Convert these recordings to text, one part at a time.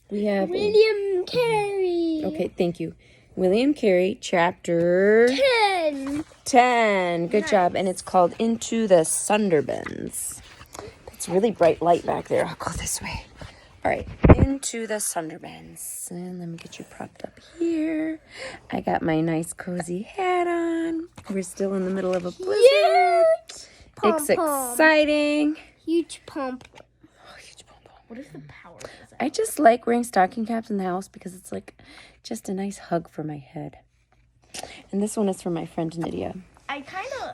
We have William Carey. Okay, thank you. William Carey, chapter 10. 10. Good job. And it's called Into the Sunderbins. It's really bright light back there. I'll go this way. All right, Into the Sunderbins. And let me get you propped up here. I got my nice cozy hat on. We're still in the middle of a blizzard. It's exciting. Huge pump. Oh, huge pom pom. What if the power goes out? I just like wearing stocking caps in the house because it's like just a nice hug for my head. And this one is for my friend Nydia.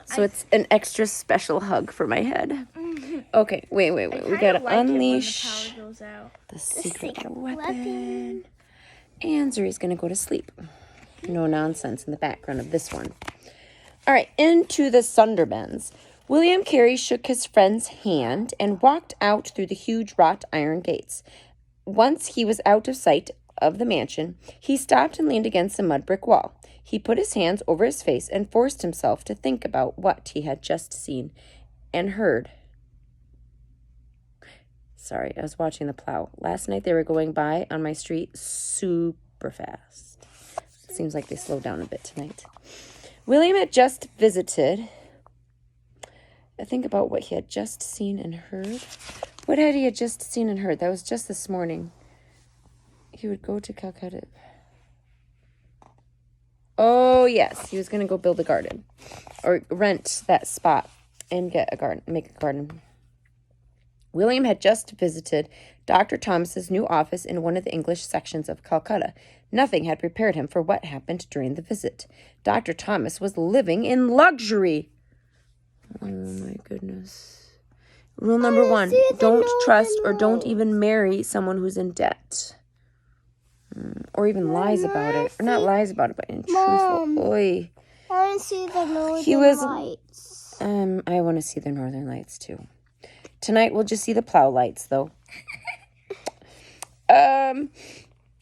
So it's an extra special hug for my head. Okay, wait. We gotta unleash the secret weapon. And Zuri's gonna go to sleep. No nonsense in the background of this one. All right, Into the Sunderbins. William Carey shook his friend's hand and walked out through the huge wrought iron gates. Once he was out of sight of the mansion, he stopped and leaned against a mud brick wall. He put his hands over his face and forced himself to think about what he had just seen and heard. Sorry, I was watching the plow. Last night they were going by on my street super fast. It seems like they slowed down a bit tonight. William had just visited. Think about what he had just seen and heard. What had he just seen and heard? That was just this morning. He would go to Calcutta. Oh, yes. He was going to go build a garden. Or rent that spot and get a garden, make a garden. William had just visited Dr. Thomas's new office in one of the English sections of Calcutta. Nothing had prepared him for what happened during the visit. Dr. Thomas was living in luxury. Oh, my goodness. Rule number 1, don't trust or don't even marry someone who's in debt. Or even lies about it. Or not lies about it, but in truthful. Oy. I want to see the northern lights. I want to see the northern lights too. Tonight we'll just see the plow lights though.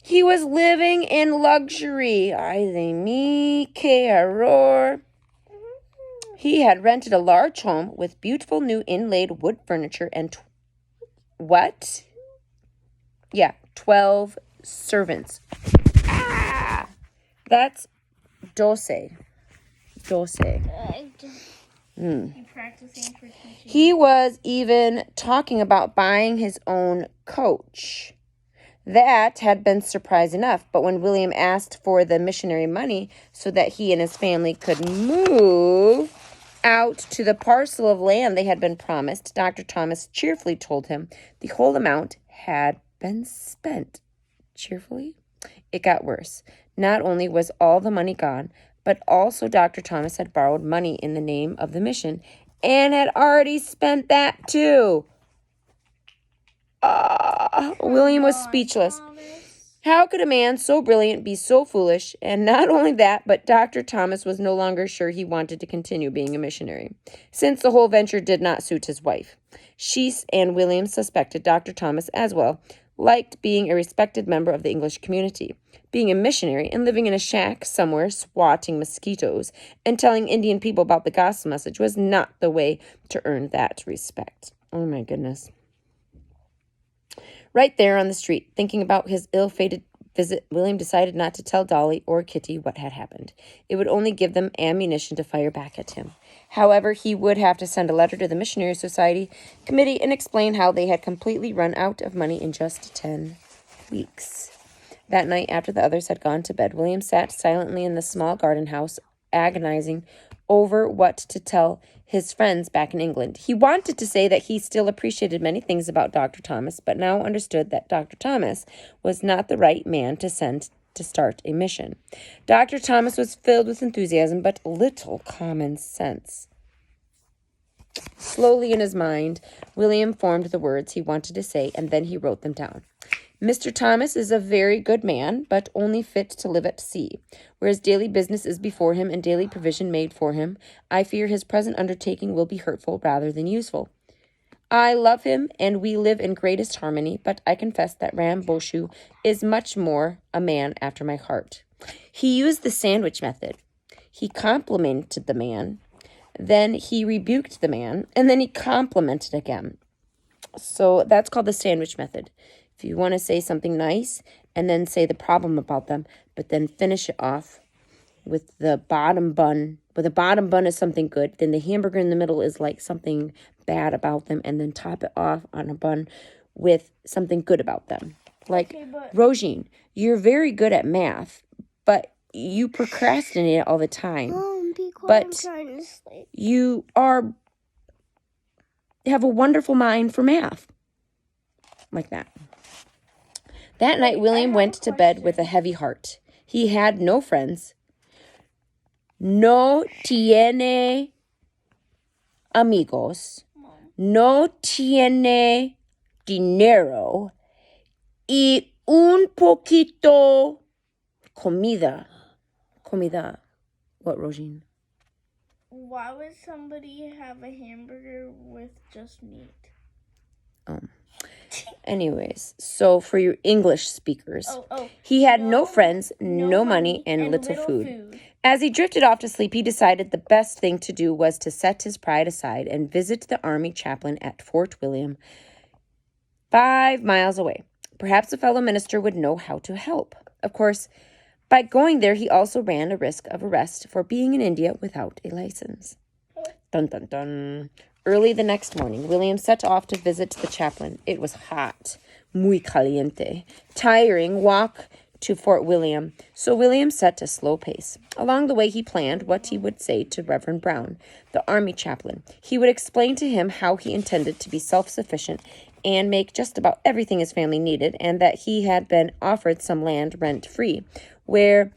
He was living in luxury. Ay de mi, que horror. He had rented a large home with beautiful new inlaid wood furniture and 12 servants. That's doce. He was even talking about buying his own coach. That had been surprise enough, but when William asked for the missionary money so that he and his family could move out to the parcel of land they had been promised, Dr. Thomas cheerfully told him the whole amount had been spent. Cheerfully? It got worse. Not only was all the money gone, but also Dr. Thomas had borrowed money in the name of the mission and had already spent that too. William was speechless. How could a man so brilliant be so foolish? And not only that, but Dr. Thomas was no longer sure he wanted to continue being a missionary, since the whole venture did not suit his wife. She and William suspected Dr. Thomas as well liked being a respected member of the English community. Being a missionary and living in a shack somewhere swatting mosquitoes and telling Indian people about the gospel message was not the way to earn that respect. Oh my goodness. Right there on the street, thinking about his ill-fated visit, William decided not to tell Dolly or Kitty what had happened. It would only give them ammunition to fire back at him. However, he would have to send a letter to the Missionary Society Committee and explain how they had completely run out of money in just 10 weeks. That night, after the others had gone to bed, William sat silently in the small garden house, agonizing over what to tell his friends back in England. He wanted to say that he still appreciated many things about Dr. Thomas, but now understood that Dr. Thomas was not the right man to send to start a mission. Dr. Thomas was filled with enthusiasm, but little common sense. Slowly in his mind, William formed the words he wanted to say, and then he wrote them down. Mr. Thomas is a very good man, but only fit to live at sea. Whereas daily business is before him and daily provision made for him, I fear his present undertaking will be hurtful rather than useful. I love him, and we live in greatest harmony, but I confess that Ram Boshu is much more a man after my heart. He used the sandwich method. He complimented the man, then he rebuked the man, and then he complimented again. So that's called the sandwich method. If you want to say something nice and then say the problem about them, but then finish it off with the bottom bun. But the bottom bun is something good. Then the hamburger in the middle is like something bad about them. And then top it off on a bun with something good about them. Like, Rosine, you're very good at math, but you procrastinate all the time. Be quiet, but I'm trying to sleep. You have a wonderful mind for math. Like that. That night, William went to bed with a heavy heart. He had no friends. No tiene amigos. No tiene dinero. Y un poquito comida. Comida. What, Rosine? Why would somebody have a hamburger with just meat? Anyways, so for your English speakers, he had no friends, no money, and little food. As he drifted off to sleep, he decided the best thing to do was to set his pride aside and visit the army chaplain at Fort William, 5 miles away. Perhaps a fellow minister would know how to help. Of course, by going there, he also ran a risk of arrest for being in India without a license. Dun, dun, dun. Early the next morning, William set off to visit the chaplain. It was hot, muy caliente, tiring walk to Fort William, so William set a slow pace. Along the way, he planned what he would say to Reverend Brown, the army chaplain. He would explain to him how he intended to be self-sufficient and make just about everything his family needed, and that he had been offered some land rent-free, where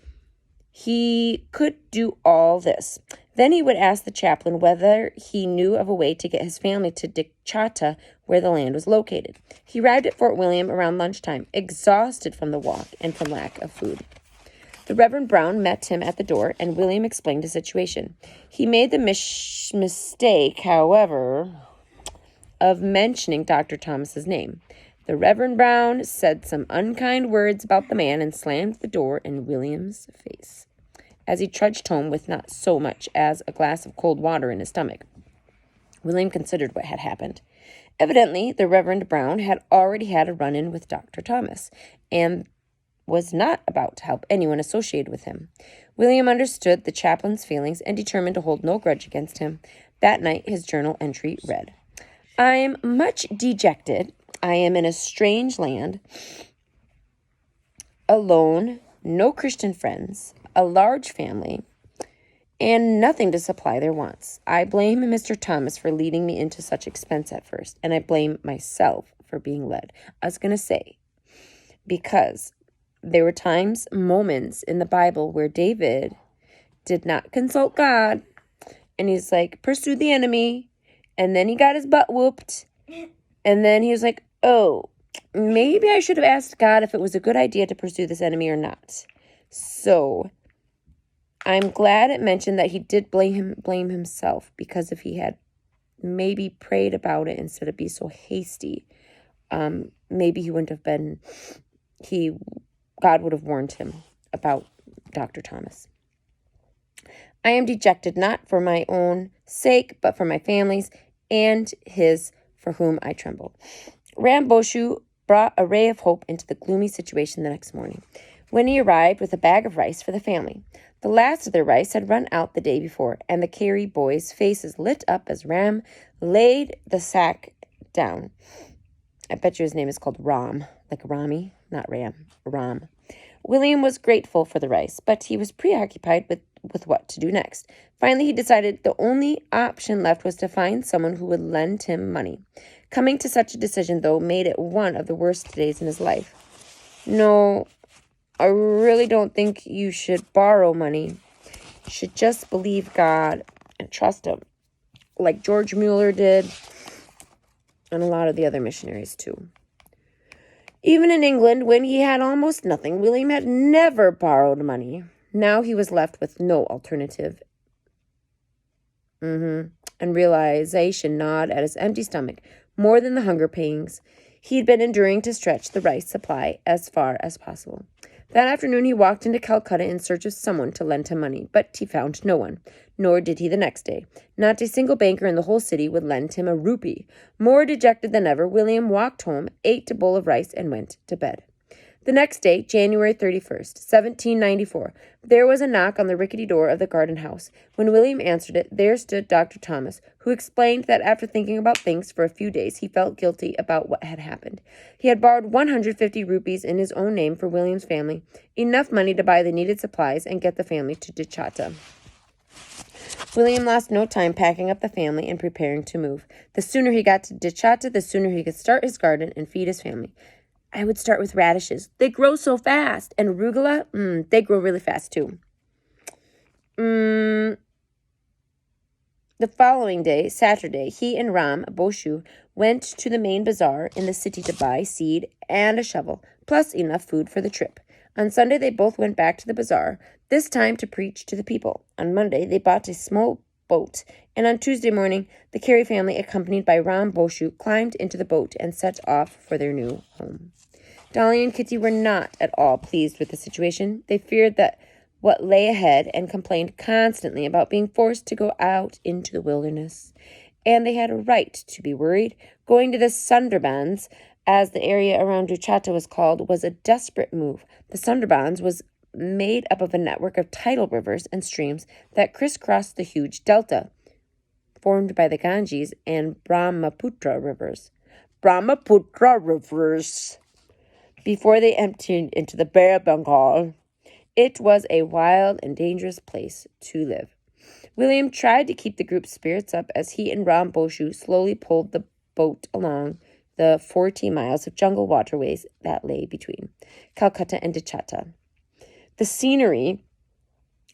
he could do all this. Then he would ask the chaplain whether he knew of a way to get his family to Dichata, where the land was located. He arrived at Fort William around lunchtime, exhausted from the walk and from lack of food. The Reverend Brown met him at the door, and William explained the situation. He made the mistake, however, of mentioning Dr. Thomas's name. The Reverend Brown said some unkind words about the man and slammed the door in William's face as he trudged home with not so much as a glass of cold water in his stomach. William considered what had happened. Evidently, the Reverend Brown had already had a run-in with Dr. Thomas and was not about to help anyone associated with him. William understood the chaplain's feelings and determined to hold no grudge against him. That night, his journal entry read, "I am much dejected. I am in a strange land, alone, no Christian friends, a large family, and nothing to supply their wants. I blame Mr. Thomas for leading me into such expense at first, and I blame myself for being led." I was going to say, because there were moments in the Bible where David did not consult God, and he's like, pursue the enemy, and then he got his butt whooped, and then he was like, oh, maybe I should have asked God if it was a good idea to pursue this enemy or not. So I'm glad it mentioned that he did blame himself, because if he had maybe prayed about it instead of be so hasty, maybe he wouldn't have been, God would have warned him about Dr. Thomas. I am dejected, not for my own sake, but for my family's and his for whom I tremble. Ramboshu brought a ray of hope into the gloomy situation the next morning, when he arrived with a bag of rice for the family. The last of their rice had run out the day before, and the Carey boys' faces lit up as Ram laid the sack down. I bet you his name is called Ram, like Rami, not Ram, Ram. William was grateful for the rice, but he was preoccupied with what to do next. Finally, he decided the only option left was to find someone who would lend him money. Coming to such a decision, though, made it one of the worst days in his life. No, I really don't think you should borrow money. You should just believe God and trust him, like George Mueller did, and a lot of the other missionaries, too. Even in England, when he had almost nothing, William had never borrowed money. Now he was left with no alternative. And realization gnawed at his empty stomach more than the hunger pangs he'd been enduring to stretch the rice supply as far as possible. That afternoon he walked into Calcutta in search of someone to lend him money, but he found no one, nor did he the next day. Not a single banker in the whole city would lend him a rupee. More dejected than ever, William walked home, ate a bowl of rice, and went to bed. The next day, January 31st, 1794, there was a knock on the rickety door of the garden house. When William answered it, there stood Dr. Thomas, who explained that after thinking about things for a few days, he felt guilty about what had happened. He had borrowed 150 rupees in his own name for William's family, enough money to buy the needed supplies and get the family to Dicata. William lost no time packing up the family and preparing to move. The sooner he got to Dicata, the sooner he could start his garden and feed his family. I would start with radishes. They grow so fast. And arugula, they grow really fast too. The following day, Saturday, he and Ram Boshu went to the main bazaar in the city to buy seed and a shovel, plus enough food for the trip. On Sunday, they both went back to the bazaar, this time to preach to the people. On Monday, they bought a small boat, and on Tuesday morning, the Carey family, accompanied by Ram Boshu, climbed into the boat and set off for their new home. Dolly and Kitty were not at all pleased with the situation. They feared that what lay ahead and complained constantly about being forced to go out into the wilderness. And they had a right to be worried. Going to the Sundarbans, as the area around Dicata was called, was a desperate move. The Sundarbans was made up of a network of tidal rivers and streams that crisscrossed the huge delta formed by the Ganges and Brahmaputra rivers. Before they emptied into the Bay of Bengal. It was a wild and dangerous place to live. William tried to keep the group's spirits up as he and Ram Boshu slowly pulled the boat along the 40 miles of jungle waterways that lay between Calcutta and Dicata. The scenery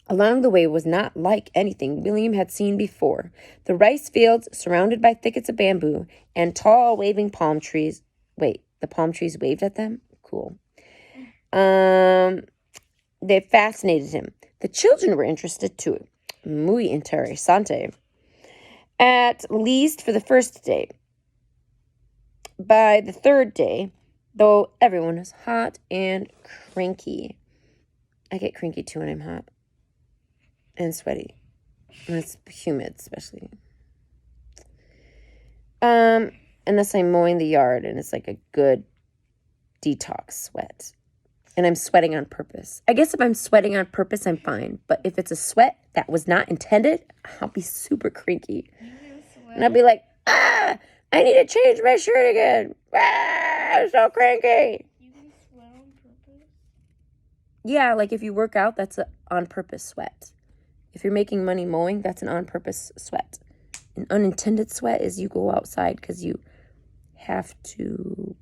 along the way was not like anything William had seen before. The rice fields surrounded by thickets of bamboo and tall waving palm trees. Wait, the palm trees waved at them? Cool. They fascinated him. The children were interested too. Muy interesante. At least for the first day. By the third day, though, everyone was hot and cranky. I get cranky too when I'm hot. And sweaty. When it's humid, especially. Unless I'm mowing the yard and it's like a good detox sweat. And I'm sweating on purpose. I guess if I'm sweating on purpose, I'm fine. But if it's a sweat that was not intended, I'll be super cranky. And I'll be like, I need to change my shirt again. I'm so cranky. You can sweat on purpose? Yeah, like if you work out, that's an on-purpose sweat. If you're making money mowing, that's an on-purpose sweat. An unintended sweat is you go outside because you have to,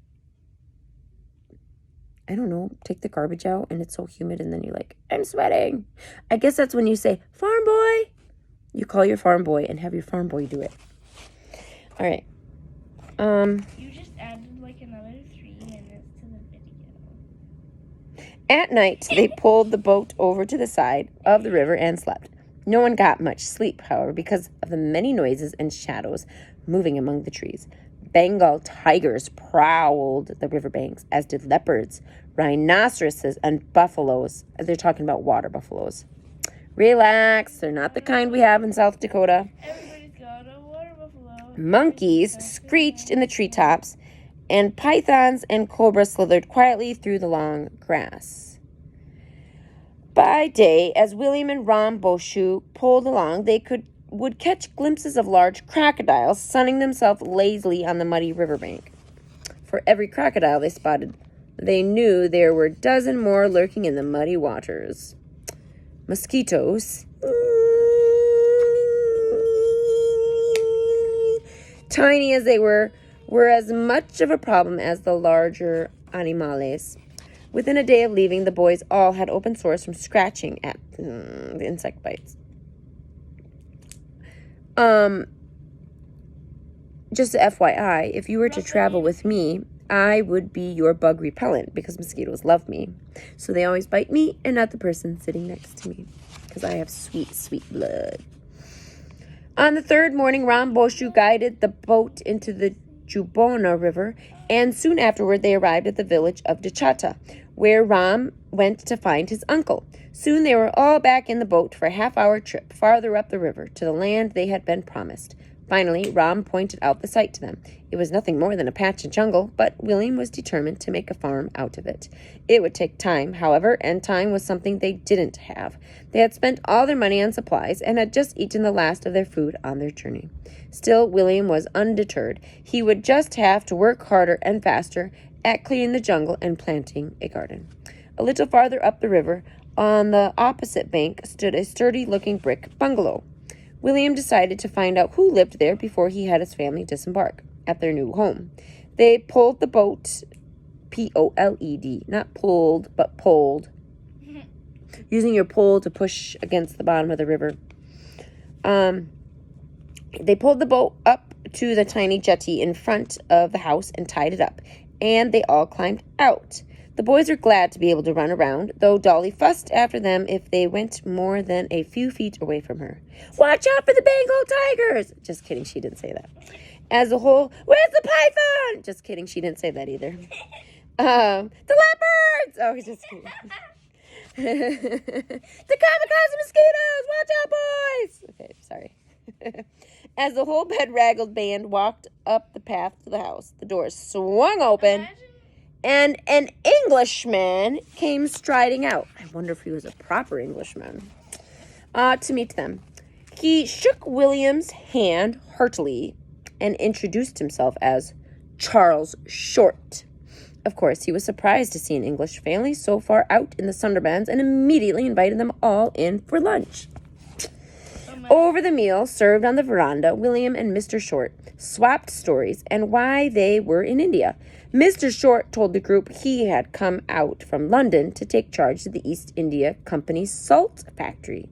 I don't know, take the garbage out and it's so humid and then you're like, I'm sweating. I guess that's when you say, farm boy. You call your farm boy and have your farm boy do it. All right. You just added like another 3 minutes to the video. At night, they pulled the boat over to the side of the river and slept. No one got much sleep, however, because of the many noises and shadows moving among the trees. Bengal tigers prowled the riverbanks, as did leopards, rhinoceroses, and buffaloes. They're talking about water buffaloes. Relax, they're not the kind we have in South Dakota. Everybody's got a water buffalo. Monkeys screeched in the treetops, and pythons and cobras slithered quietly through the long grass. By day, as William and Ram Boshu pulled along, they would catch glimpses of large crocodiles sunning themselves lazily on the muddy riverbank. For every crocodile they spotted, they knew there were a dozen more lurking in the muddy waters. Mosquitoes, tiny as they were as much of a problem as the larger animales. Within a day of leaving, the boys all had open sores from scratching at the insect bites. Just FYI, if you were to travel with me, I would be your bug repellent because mosquitoes love me. So they always bite me and not the person sitting next to me because I have sweet, sweet blood. On the third morning, Ram Boshu guided the boat into the Jubona River, and soon afterward they arrived at the village of Dechata, where Ram went to find his uncle. Soon they were all back in the boat for a half-hour trip farther up the river to the land they had been promised. Finally, Ram pointed out the site to them. It was nothing more than a patch of jungle, but William was determined to make a farm out of it. It would take time, however, and time was something they didn't have. They had spent all their money on supplies and had just eaten the last of their food on their journey. Still, William was undeterred. He would just have to work harder and faster at clearing the jungle and planting a garden. A little farther up the river, on the opposite bank, stood a sturdy-looking brick bungalow. William decided to find out who lived there before he had his family disembark at their new home. They pulled the boat, P-O-L-E-D, not pulled, but pulled, using your pole to push against the bottom of the river. They pulled the boat up to the tiny jetty in front of the house and tied it up, and they all climbed out. The boys were glad to be able to run around, though Dolly fussed after them if they went more than a few feet away from her. "Watch out for the Bengal tigers!" Just kidding, she didn't say that. As a whole, "Where's the python?" Just kidding, she didn't say that either. The leopards! Oh, just kidding. The kamikaze mosquitoes! Watch out, boys! Okay, sorry. As the whole bedraggled band walked up the path to the house, the doors swung open. And an Englishman came striding out. I wonder if he was a proper Englishman. To meet them. He shook William's hand heartily and introduced himself as Charles Short. Of course, he was surprised to see an English family so far out in the Sundarbans and immediately invited them all in for lunch. Over the meal served on the veranda, William and Mr. Short swapped stories and why they were in India. Mr. Short told the group he had come out from London to take charge of the East India Company's salt factory.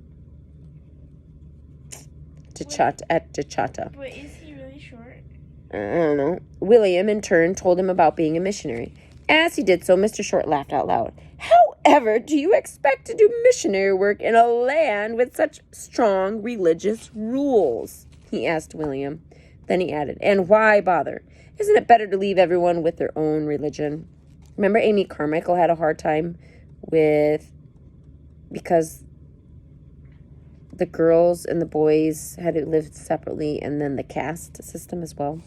Dechata. But is he really short? I don't know. William, in turn, told him about being a missionary. As he did so, Mr. Short laughed out loud. "However do you expect to do missionary work in a land with such strong religious rules?" he asked William. Then he added, "And why bother? Isn't it better to leave everyone with their own religion?" Remember Amy Carmichael had a hard time because the girls and the boys had to live separately, and then the caste system as well.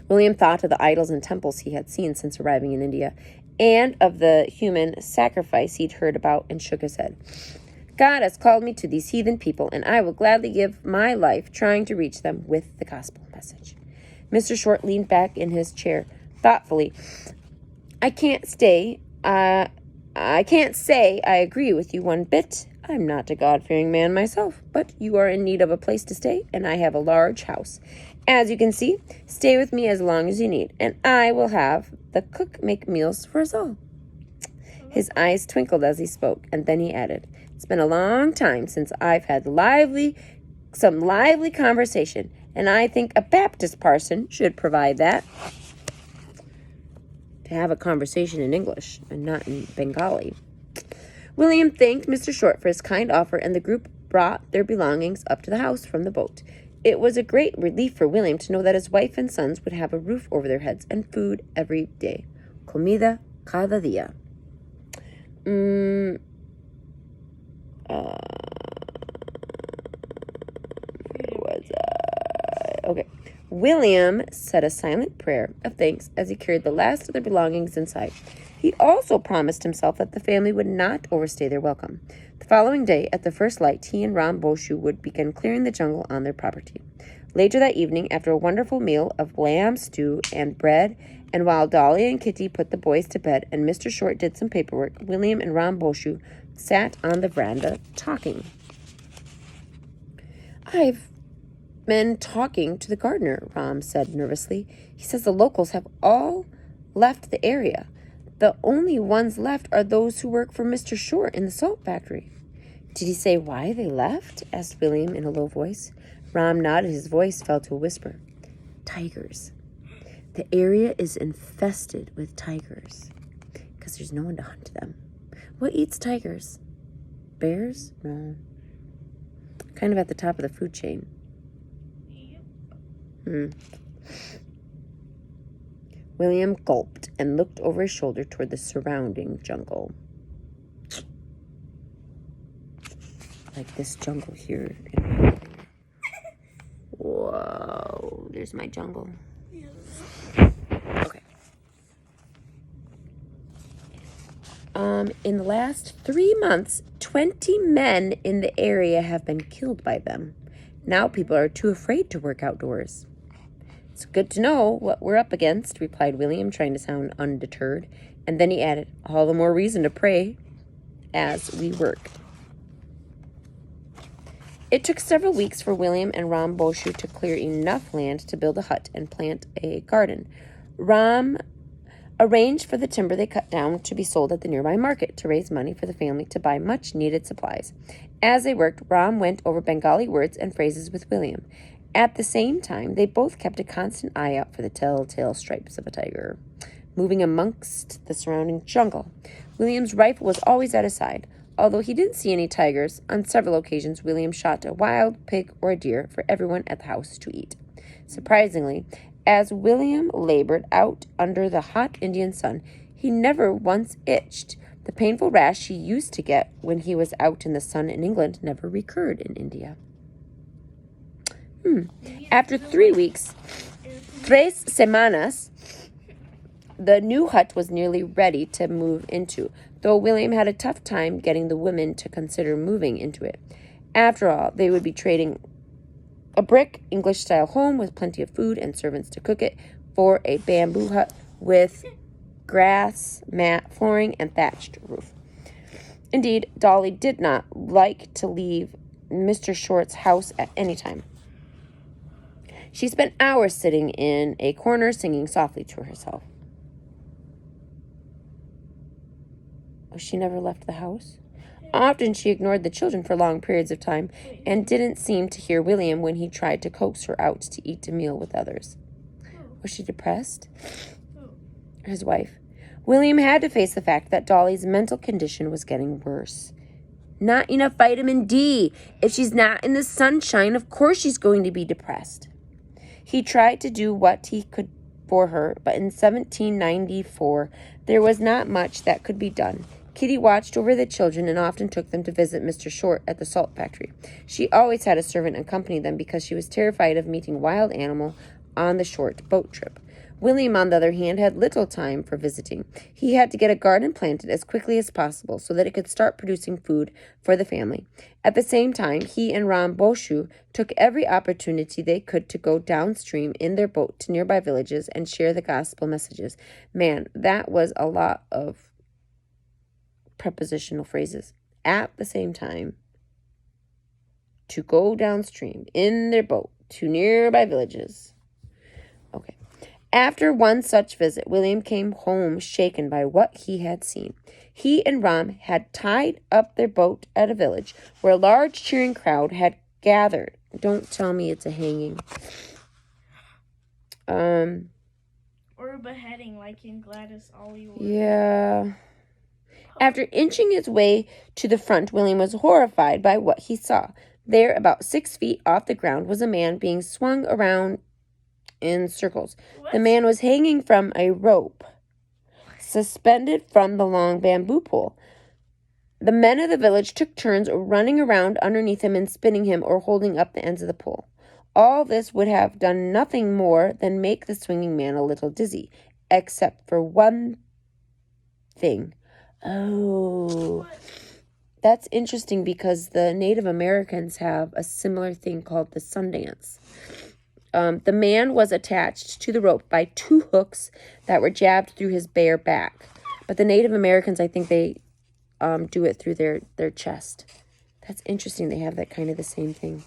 William thought of the idols and temples he had seen since arriving in India, and of the human sacrifice he'd heard about, and shook his head. "God has called me to these heathen people, and I will gladly give my life trying to reach them with the gospel message." Mr. Short leaned back in his chair thoughtfully. I can't say I agree with you one bit. I'm not a God-fearing man myself, but you are in need of a place to stay, and I have a large house. As you can see, stay with me as long as you need, and I will have the cook make meals for us all. His eyes twinkled as he spoke, and then he added, "It's been a long time since I've had some lively conversation, and I think a Baptist parson should provide that." To have a conversation in English and not in Bengali. William thanked Mr. Short for his kind offer, and the group brought their belongings up to the house from the boat. It was a great relief for William to know that his wife and sons would have a roof over their heads and food every day. Comida cada día. Okay. William said a silent prayer of thanks as he carried the last of their belongings inside. He also promised himself that the family would not overstay their welcome. The following day, at the first light, he and Ram Boshu would begin clearing the jungle on their property. Later that evening, after a wonderful meal of lamb stew and bread, and while Dolly and Kitty put the boys to bed and Mr. Short did some paperwork, William and Ram Boshu sat on the veranda talking. "I've been talking to the gardener," Ram said nervously. "He says the locals have all left the area. The only ones left are those who work for Mr. Short in the salt factory." "Did he say why they left?" asked William in a low voice. Ram nodded. His voice fell to a whisper. "Tigers. The area is infested with tigers because there's no one to hunt them." "What eats tigers? Bears?" "No. Kind of at the top of the food chain." William gulped and looked over his shoulder toward the surrounding jungle. Like this jungle here. Whoa, there's my jungle. Okay. In the last 3 months, 20 men in the area have been killed by them. Now people are too afraid to work outdoors. It's good to know what we're up against, replied William, trying to sound undeterred. And then he added, all the more reason to pray as we worked. It took several weeks for William and Ram Boshu to clear enough land to build a hut and plant a garden. Ram arranged for the timber they cut down to be sold at the nearby market to raise money for the family to buy much-needed supplies. As they worked, Ram went over Bengali words and phrases with William. At the same time, they both kept a constant eye out for the telltale stripes of a tiger, moving amongst the surrounding jungle. William's rifle was always at his side. Although he didn't see any tigers, on several occasions William shot a wild pig or a deer for everyone at the house to eat. Surprisingly, as William labored out under the hot Indian sun, he never once itched. The painful rash he used to get when he was out in the sun in England never recurred in India. After 3 weeks, 3 semanas, the new hut was nearly ready to move into, though William had a tough time getting the women to consider moving into it. After all, they would be trading a brick, English-style home with plenty of food and servants to cook it for a bamboo hut with grass, mat, flooring, and thatched roof. Indeed, Dolly did not like to leave Mr. Short's house at any time. She spent hours sitting in a corner singing softly to herself. She never left the house. Often she ignored the children for long periods of time and didn't seem to hear William when he tried to coax her out to eat a meal with others. Was she depressed? His wife. William had to face the fact that Dolly's mental condition was getting worse. Not enough vitamin D. If she's not in the sunshine, of course she's going to be depressed. He tried to do what he could for her, but in 1794, there was not much that could be done. Kitty watched over the children and often took them to visit Mr. Short at the salt factory. She always had a servant accompany them because she was terrified of meeting wild animal on the short boat trip. William, on the other hand, had little time for visiting. He had to get a garden planted as quickly as possible so that it could start producing food for the family. At the same time, he and Ram Boshu took every opportunity they could to go downstream in their boat to nearby villages and share the gospel messages. Man, that was a lot of prepositional phrases. At the same time, to go downstream in their boat to nearby villages. Okay. After one such visit, William came home shaken by what he had seen. He and Ram had tied up their boat at a village where a large cheering crowd had gathered. Don't tell me it's a hanging. Or a beheading like in Gladys Oliver. Yeah. After inching his way to the front, William was horrified by what he saw. There, about 6 feet off the ground, was a man being swung around in circles. What? The man was hanging from a rope, suspended from the long bamboo pole. The men of the village took turns running around underneath him and spinning him or holding up the ends of the pole. All this would have done nothing more than make the swinging man a little dizzy, except for one thing. Oh, that's interesting because the Native Americans have a similar thing called the Sundance. The man was attached to the rope by 2 hooks that were jabbed through his bare back. But the Native Americans, I think they do it through their chest. That's interesting. They have that kind of the same thing.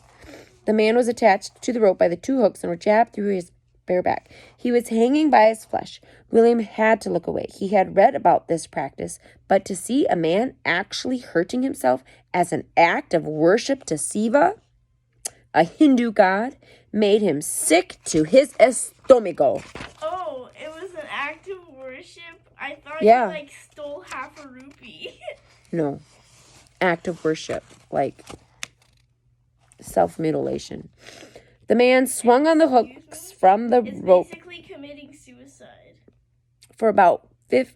The man was attached to the rope by the 2 hooks and were jabbed through his bare back. He was hanging by his flesh. William had to look away. He had read about this practice, but to see a man actually hurting himself as an act of worship to Shiva, a Hindu god, made him sick to his estomago. Oh, it was an act of worship? I thought he, stole half a rupee. No. Act of worship. Like self-mutilation. The man swung on the hooks from the rope. Basically committing suicide. for about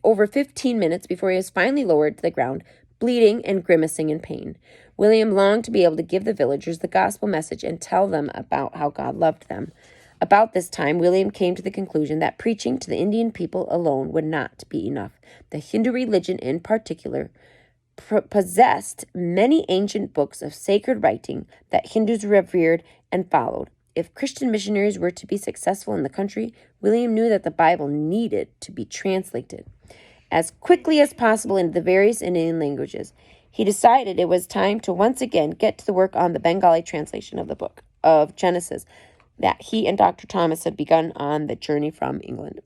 over 15 minutes before he was finally lowered to the ground, bleeding and grimacing in pain. William longed to be able to give the villagers the gospel message and tell them about how God loved them. About this time, William came to the conclusion that preaching to the Indian people alone would not be enough. The Hindu religion in particular possessed many ancient books of sacred writing that Hindus revered and followed. If Christian missionaries were to be successful in the country, William knew that the Bible needed to be translated as quickly as possible into the various Indian languages. He decided it was time to once again get to the work on the Bengali translation of the book of Genesis that he and Dr. Thomas had begun on the journey from England.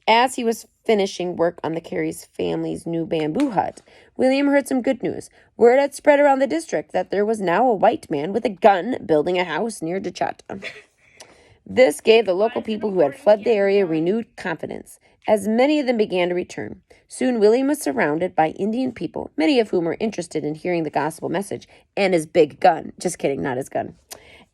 As he was finishing work on the Carey's family's new bamboo hut, William heard some good news. Word had spread around the district that there was now a white man with a gun building a house near Ch.10. This gave the local people who had fled the area renewed confidence, as many of them began to return. Soon William was surrounded by Indian people, many of whom were interested in hearing the gospel message and his big gun. Just kidding, not his gun.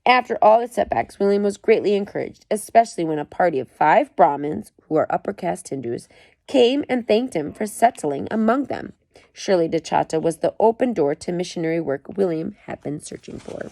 After all the setbacks, William was greatly encouraged, especially when a party of 5 Brahmins, who are upper caste Hindus, came and thanked him for settling among them. Surely Ch.10 was the open door to missionary work William had been searching for.